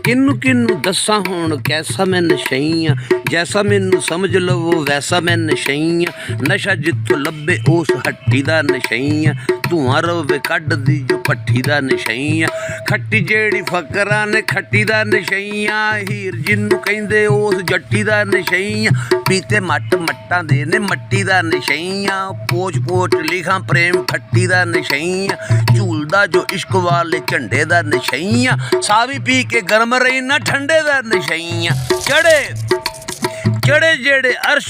किन्नू किन्नू दसा हुण कैसा मैं नशईयां, जैसा मैनू समझ लवो वैसा मैं नशईयां। नशा जित्थों लब्बे उस हट्टी दा नशईयां, धुआं रवे कड्डदी जो भट्ठी दा नशईयां। खट्टी जेड़ी फकरां ने खट्टी दा नशईयां, हीर जिन्नू कहिंदे उस जट्टी दा नशईयां। पीते मट मट्टां दे ने मट्टी दा नशईयां, पोच पोच लिखां प्रेम खट्टी दा नशईयां। झूलदा जो इश्क वाले झंडे दा नशईयां, सावी पी के गरम रही ना ठंडे दा नशईयां। चढ़े चढ़े जेड़े अर्श